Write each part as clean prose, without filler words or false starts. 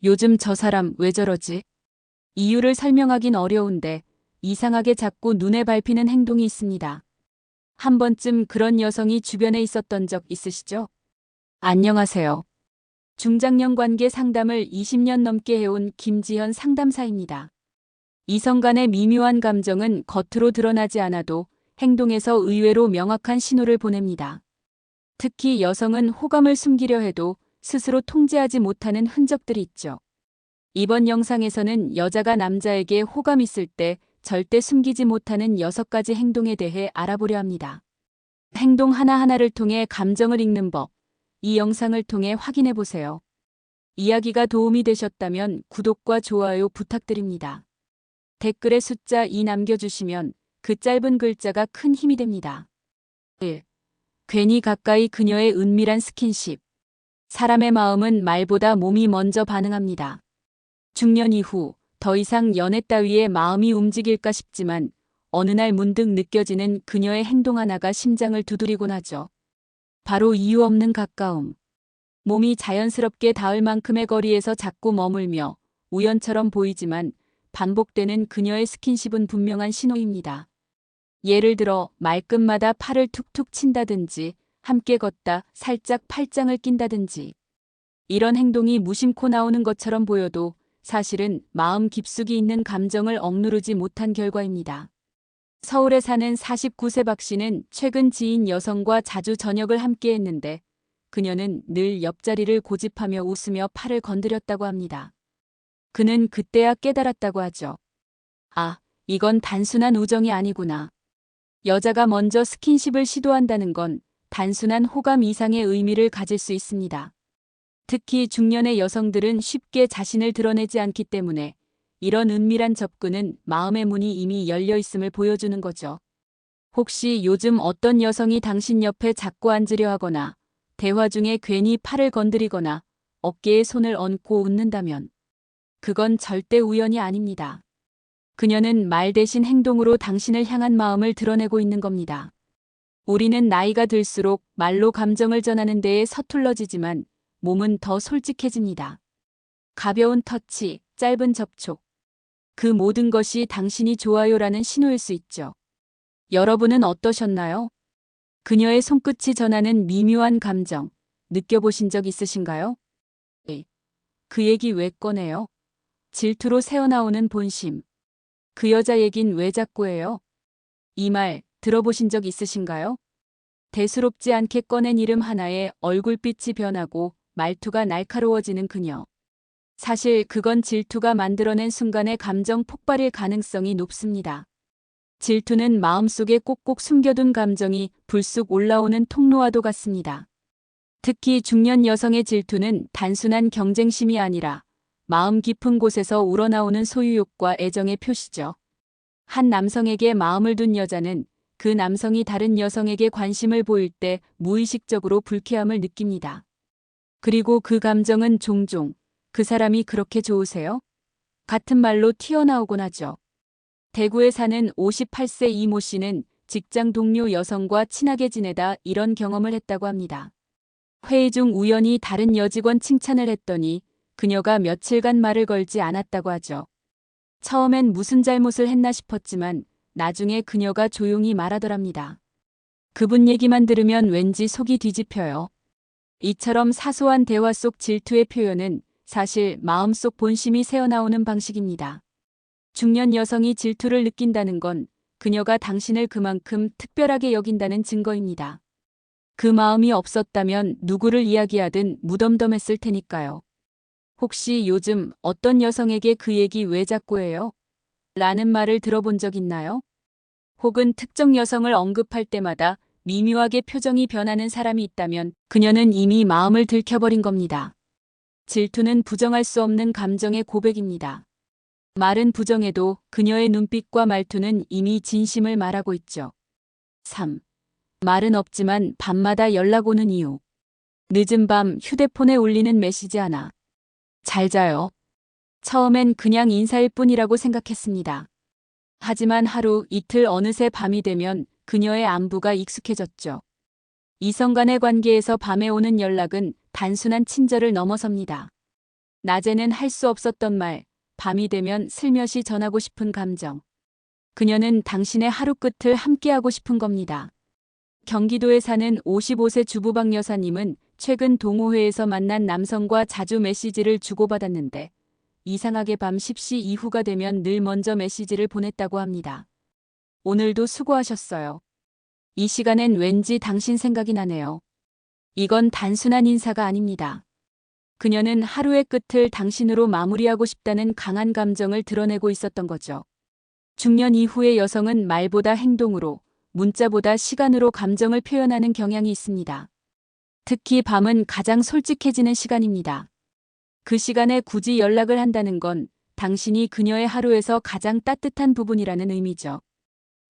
요즘 저 사람 왜 저러지? 이유를 설명하긴 어려운데 이상하게 자꾸 눈에 밟히는 행동이 있습니다. 한 번쯤 그런 여성이 주변에 있었던 적 있으시죠? 안녕하세요. 중장년 관계 상담을 20년 넘게 해온 김지현 상담사입니다. 이성 간의 미묘한 감정은 겉으로 드러나지 않아도 행동에서 의외로 명확한 신호를 보냅니다. 특히 여성은 호감을 숨기려 해도 스스로 통제하지 못하는 흔적들이 있죠. 이번 영상에서는 여자가 남자에게 호감 있을 때 절대 숨기지 못하는 6가지 행동에 대해 알아보려 합니다. 행동 하나하나를 통해 감정을 읽는 법, 이 영상을 통해 확인해 보세요. 이야기가 도움이 되셨다면 구독과 좋아요 부탁드립니다. 댓글에 숫자 2 남겨주시면 그 짧은 글자가 큰 힘이 됩니다. 1. 괜히 가까이 그녀의 은밀한 스킨십. 사람의 마음은 말보다 몸이 먼저 반응합니다. 중년 이후 더 이상 연애 따위에 마음이 움직일까 싶지만 어느 날 문득 느껴지는 그녀의 행동 하나가 심장을 두드리곤 하죠. 바로 이유 없는 가까움. 몸이 자연스럽게 닿을 만큼의 거리에서 자꾸 머물며 우연처럼 보이지만 반복되는 그녀의 스킨십은 분명한 신호입니다. 예를 들어 말끝마다 팔을 툭툭 친다든지 함께 걷다 살짝 팔짱을 낀다든지. 이런 행동이 무심코 나오는 것처럼 보여도 사실은 마음 깊숙이 있는 감정을 억누르지 못한 결과입니다. 서울에 사는 49세 박 씨는 최근 지인 여성과 자주 저녁을 함께 했는데 그녀는 늘 옆자리를 고집하며 웃으며 팔을 건드렸다고 합니다. 그는 그때야 깨달았다고 하죠. 아, 이건 단순한 우정이 아니구나. 여자가 먼저 스킨십을 시도한다는 건 단순한 호감 이상의 의미를 가질 수 있습니다. 특히 중년의 여성들은 쉽게 자신을 드러내지 않기 때문에 이런 은밀한 접근은 마음의 문이 이미 열려 있음을 보여주는 거죠. 혹시 요즘 어떤 여성이 당신 옆에 자꾸 앉으려 하거나 대화 중에 괜히 팔을 건드리거나 어깨에 손을 얹고 웃는다면 그건 절대 우연이 아닙니다. 그녀는 말 대신 행동으로 당신을 향한 마음을 드러내고 있는 겁니다. 우리는 나이가 들수록 말로 감정을 전하는 데에 서툴러지지만 몸은 더 솔직해집니다. 가벼운 터치, 짧은 접촉. 그 모든 것이 당신이 좋아요라는 신호일 수 있죠. 여러분은 어떠셨나요? 그녀의 손끝이 전하는 미묘한 감정, 느껴보신 적 있으신가요? 네. 그 얘기 왜 꺼내요? 질투로 새어나오는 본심. 그 여자 얘긴 왜 자꾸 해요? 이 말 들어보신 적 있으신가요? 대수롭지 않게 꺼낸 이름 하나에 얼굴빛이 변하고 말투가 날카로워지는 그녀. 사실 그건 질투가 만들어낸 순간의 감정 폭발일 가능성이 높습니다. 질투는 마음속에 꼭꼭 숨겨둔 감정이 불쑥 올라오는 통로와도 같습니다. 특히 중년 여성의 질투는 단순한 경쟁심이 아니라 마음 깊은 곳에서 우러나오는 소유욕과 애정의 표시죠. 한 남성에게 마음을 둔 여자는 그 남성이 다른 여성에게 관심을 보일 때 무의식적으로 불쾌함을 느낍니다. 그리고 그 감정은 종종 그 사람이 그렇게 좋으세요? 같은 말로 튀어나오곤 하죠. 대구에 사는 58세 이모 씨는 직장 동료 여성과 친하게 지내다 이런 경험을 했다고 합니다. 회의 중 우연히 다른 여직원 칭찬을 했더니 그녀가 며칠간 말을 걸지 않았다고 하죠. 처음엔 무슨 잘못을 했나 싶었지만 나중에 그녀가 조용히 말하더랍니다. 그분 얘기만 들으면 왠지 속이 뒤집혀요. 이처럼 사소한 대화 속 질투의 표현은 사실 마음속 본심이 새어나오는 방식입니다. 중년 여성이 질투를 느낀다는 건 그녀가 당신을 그만큼 특별하게 여긴다는 증거입니다. 그 마음이 없었다면 누구를 이야기하든 무덤덤했을 테니까요. 혹시 요즘 어떤 여성에게 그 얘기 왜 자꾸 해요? 라는 말을 들어본 적 있나요? 혹은 특정 여성을 언급할 때마다 미묘하게 표정이 변하는 사람이 있다면 그녀는 이미 마음을 들켜버린 겁니다. 질투는 부정할 수 없는 감정의 고백입니다. 말은 부정해도 그녀의 눈빛과 말투는 이미 진심을 말하고 있죠. 3. 말은 없지만 밤마다 연락 오는 이유. 늦은 밤 휴대폰에 울리는 메시지 하나. 잘 자요. 처음엔 그냥 인사일 뿐이라고 생각했습니다. 하지만 하루 이틀 어느새 밤이 되면 그녀의 안부가 익숙해졌죠. 이성 간의 관계에서 밤에 오는 연락은 단순한 친절을 넘어섭니다. 낮에는 할 수 없었던 말, 밤이 되면 슬며시 전하고 싶은 감정. 그녀는 당신의 하루 끝을 함께하고 싶은 겁니다. 경기도에 사는 55세 주부박 여사님은 최근 동호회에서 만난 남성과 자주 메시지를 주고받았는데 이상하게 밤 10시 이후가 되면 늘 먼저 메시지를 보냈다고 합니다. 오늘도 수고하셨어요. 이 시간엔 왠지 당신 생각이 나네요. 이건 단순한 인사가 아닙니다. 그녀는 하루의 끝을 당신으로 마무리하고 싶다는 강한 감정을 드러내고 있었던 거죠. 중년 이후의 여성은 말보다 행동으로, 문자보다 시간으로 감정을 표현하는 경향이 있습니다. 특히 밤은 가장 솔직해지는 시간입니다. 그 시간에 굳이 연락을 한다는 건 당신이 그녀의 하루에서 가장 따뜻한 부분이라는 의미죠.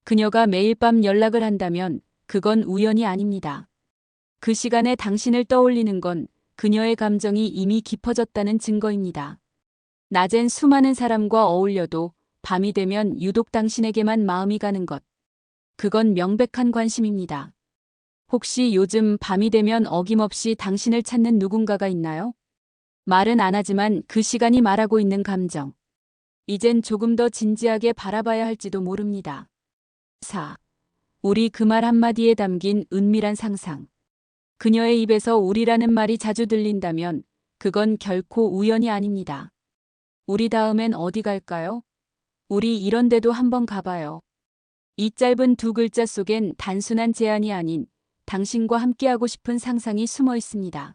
그녀가 매일 밤 연락을 한다면 그건 우연이 아닙니다. 그 시간에 당신을 떠올리는 건 그녀의 감정이 이미 깊어졌다는 증거입니다. 낮엔 수많은 사람과 어울려도 밤이 되면 유독 당신에게만 마음이 가는 것. 그건 명백한 관심입니다. 혹시 요즘 밤이 되면 어김없이 당신을 찾는 누군가가 있나요? 말은 안 하지만 그 시간이 말하고 있는 감정. 이젠 조금 더 진지하게 바라봐야 할지도 모릅니다. 4. 우리 그 말 한마디에 담긴 은밀한 상상. 그녀의 입에서 우리라는 말이 자주 들린다면 그건 결코 우연이 아닙니다. 우리 다음엔 어디 갈까요? 우리 이런 데도 한번 가봐요. 이 짧은 두 글자 속엔 단순한 제안이 아닌 당신과 함께하고 싶은 상상이 숨어 있습니다.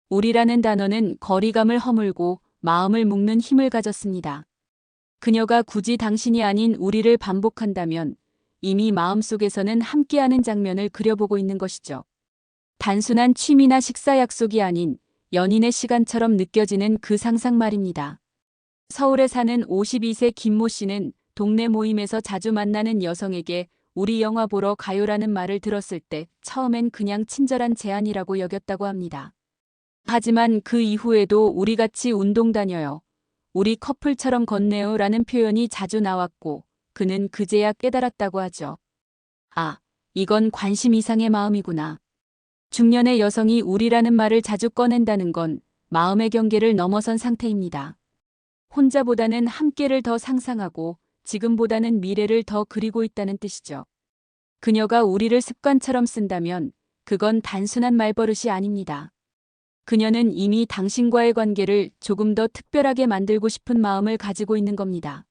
우리라는 단어는 거리감을 허물고 마음을 묶는 힘을 가졌습니다. 그녀가 굳이 당신이 아닌 우리를 반복한다면 이미 마음속에서는 함께하는 장면을 그려보고 있는 것이죠. 단순한 취미나 식사 약속이 아닌 연인의 시간처럼 느껴지는 그 상상 말입니다. 서울에 사는 52세 김모 씨는 동네 모임에서 자주 만나는 여성에게 우리 영화 보러 가요라는 말을 들었을 때 처음엔 그냥 친절한 제안이라고 여겼다고 합니다. 하지만 그 이후에도 우리 같이 운동 다녀요. 우리 커플처럼 걷네요 라는 표현이 자주 나왔고 그는 그제야 깨달았다고 하죠. 아, 이건 관심 이상의 마음이구나. 중년의 여성이 우리라는 말을 자주 꺼낸다는 건 마음의 경계를 넘어선 상태입니다. 혼자보다는 함께를 더 상상하고 지금보다는 미래를 더 그리고 있다는 뜻이죠. 그녀가 우리를 습관처럼 쓴다면 그건 단순한 말버릇이 아닙니다. 그녀는 이미 당신과의 관계를 조금 더 특별하게 만들고 싶은 마음을 가지고 있는 겁니다.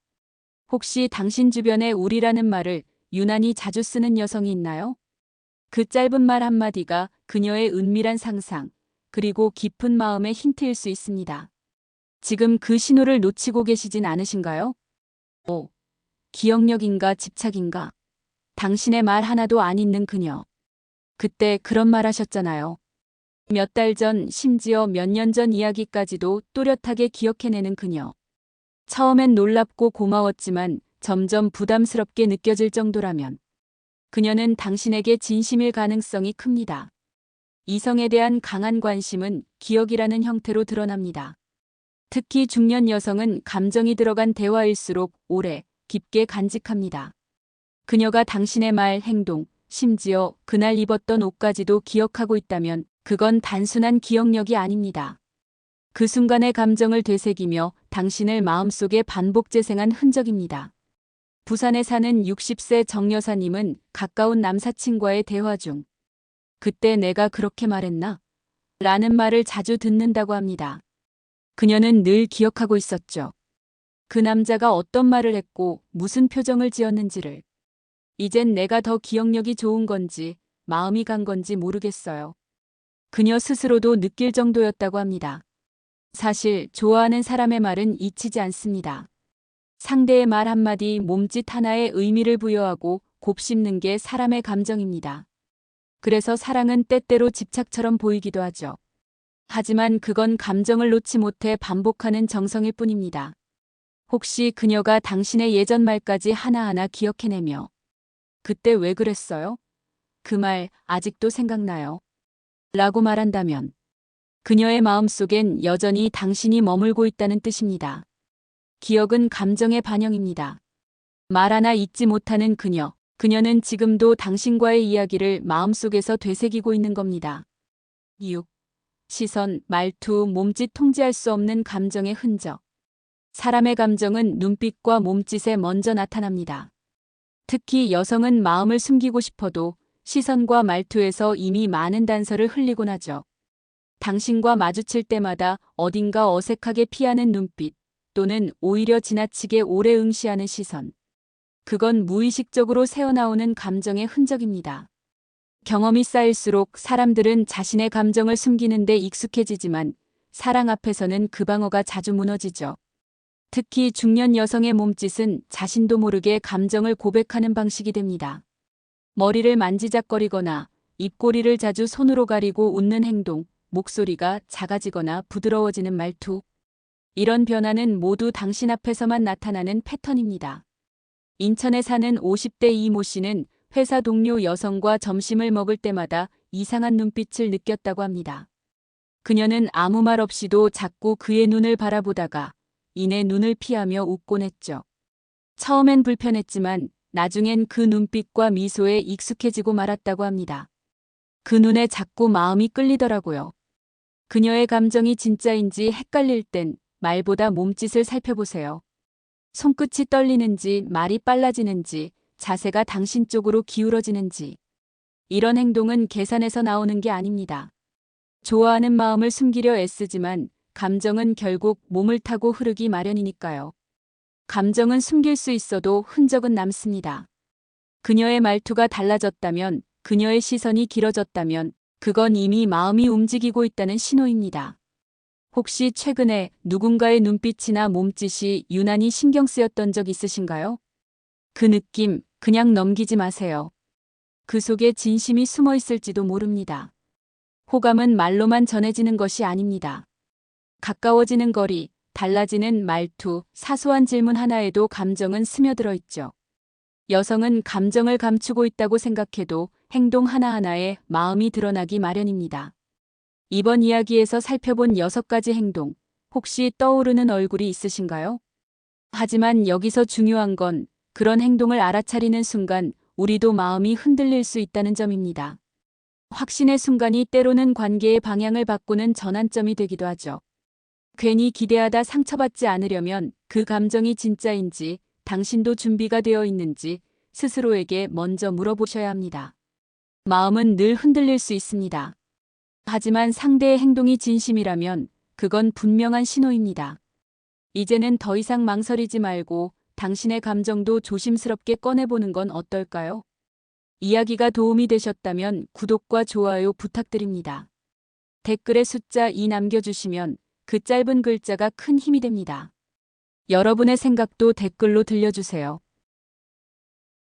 혹시 당신 주변에 우리라는 말을 유난히 자주 쓰는 여성이 있나요? 그 짧은 말 한마디가 그녀의 은밀한 상상, 그리고 깊은 마음의 힌트일 수 있습니다. 지금 그 신호를 놓치고 계시진 않으신가요? 5. 기억력인가 집착인가? 당신의 말 하나도 안 잊는 그녀. 그때 그런 말 하셨잖아요. 몇 달 전, 심지어 몇 년 전 이야기까지도 또렷하게 기억해내는 그녀. 처음엔 놀랍고 고마웠지만 점점 부담스럽게 느껴질 정도라면 그녀는 당신에게 진심일 가능성이 큽니다. 이성에 대한 강한 관심은 기억이라는 형태로 드러납니다. 특히 중년 여성은 감정이 들어간 대화일수록 오래, 깊게 간직합니다. 그녀가 당신의 말, 행동, 심지어 그날 입었던 옷까지도 기억하고 있다면 그건 단순한 기억력이 아닙니다. 그 순간의 감정을 되새기며 당신을 마음속에 반복 재생한 흔적입니다. 부산에 사는 60세 정 여사님은 가까운 남사친과의 대화 중 그때 내가 그렇게 말했나? 라는 말을 자주 듣는다고 합니다. 그녀는 늘 기억하고 있었죠. 그 남자가 어떤 말을 했고 무슨 표정을 지었는지를. 이젠 내가 더 기억력이 좋은 건지 마음이 간 건지 모르겠어요. 그녀 스스로도 느낄 정도였다고 합니다. 사실 좋아하는 사람의 말은 잊히지 않습니다. 상대의 말 한마디, 몸짓 하나에 의미를 부여하고 곱씹는 게 사람의 감정입니다. 그래서 사랑은 때때로 집착처럼 보이기도 하죠. 하지만 그건 감정을 놓지 못해 반복하는 정성일 뿐입니다. 혹시 그녀가 당신의 예전 말까지 하나하나 기억해내며 그때 왜 그랬어요? 그 말 아직도 생각나요? 라고 말한다면 그녀의 마음속엔 여전히 당신이 머물고 있다는 뜻입니다. 기억은 감정의 반영입니다. 말 하나 잊지 못하는 그녀. 그녀는 지금도 당신과의 이야기를 마음속에서 되새기고 있는 겁니다. 6. 시선, 말투, 몸짓 통제할 수 없는 감정의 흔적. 사람의 감정은 눈빛과 몸짓에 먼저 나타납니다. 특히 여성은 마음을 숨기고 싶어도 시선과 말투에서 이미 많은 단서를 흘리곤 하죠. 당신과 마주칠 때마다 어딘가 어색하게 피하는 눈빛 또는 오히려 지나치게 오래 응시하는 시선. 그건 무의식적으로 새어나오는 감정의 흔적입니다. 경험이 쌓일수록 사람들은 자신의 감정을 숨기는 데 익숙해지지만 사랑 앞에서는 그 방어가 자주 무너지죠. 특히 중년 여성의 몸짓은 자신도 모르게 감정을 고백하는 방식이 됩니다. 머리를 만지작거리거나 입꼬리를 자주 손으로 가리고 웃는 행동, 목소리가 작아지거나 부드러워지는 말투. 이런 변화는 모두 당신 앞에서만 나타나는 패턴입니다. 인천에 사는 50대 이모 씨는 회사 동료 여성과 점심을 먹을 때마다 이상한 눈빛을 느꼈다고 합니다. 그녀는 아무 말 없이도 자꾸 그의 눈을 바라보다가 이내 눈을 피하며 웃곤 했죠. 처음엔 불편했지만 나중엔 그 눈빛과 미소에 익숙해지고 말았다고 합니다. 그 눈에 자꾸 마음이 끌리더라고요. 그녀의 감정이 진짜인지 헷갈릴 땐 말보다 몸짓을 살펴보세요. 손끝이 떨리는지 말이 빨라지는지 자세가 당신 쪽으로 기울어지는지. 이런 행동은 계산해서 나오는 게 아닙니다. 좋아하는 마음을 숨기려 애쓰지만 감정은 결국 몸을 타고 흐르기 마련이니까요. 감정은 숨길 수 있어도 흔적은 남습니다. 그녀의 말투가 달라졌다면, 그녀의 시선이 길어졌다면 그건 이미 마음이 움직이고 있다는 신호입니다. 혹시 최근에 누군가의 눈빛이나 몸짓이 유난히 신경 쓰였던 적 있으신가요? 그 느낌 그냥 넘기지 마세요. 그 속에 진심이 숨어 있을지도 모릅니다. 호감은 말로만 전해지는 것이 아닙니다. 가까워지는 거리, 달라지는 말투, 사소한 질문 하나에도 감정은 스며들어 있죠. 여성은 감정을 감추고 있다고 생각해도 행동 하나하나에 마음이 드러나기 마련입니다. 이번 이야기에서 살펴본 6가지 행동, 혹시 떠오르는 얼굴이 있으신가요? 하지만 여기서 중요한 건 그런 행동을 알아차리는 순간 우리도 마음이 흔들릴 수 있다는 점입니다. 확신의 순간이 때로는 관계의 방향을 바꾸는 전환점이 되기도 하죠. 괜히 기대하다 상처받지 않으려면 그 감정이 진짜인지 당신도 준비가 되어 있는지 스스로에게 먼저 물어보셔야 합니다. 마음은 늘 흔들릴 수 있습니다. 하지만 상대의 행동이 진심이라면 그건 분명한 신호입니다. 이제는 더 이상 망설이지 말고 당신의 감정도 조심스럽게 꺼내보는 건 어떨까요? 이야기가 도움이 되셨다면 구독과 좋아요 부탁드립니다. 댓글에 숫자 2 남겨주시면 그 짧은 글자가 큰 힘이 됩니다. 여러분의 생각도 댓글로 들려주세요.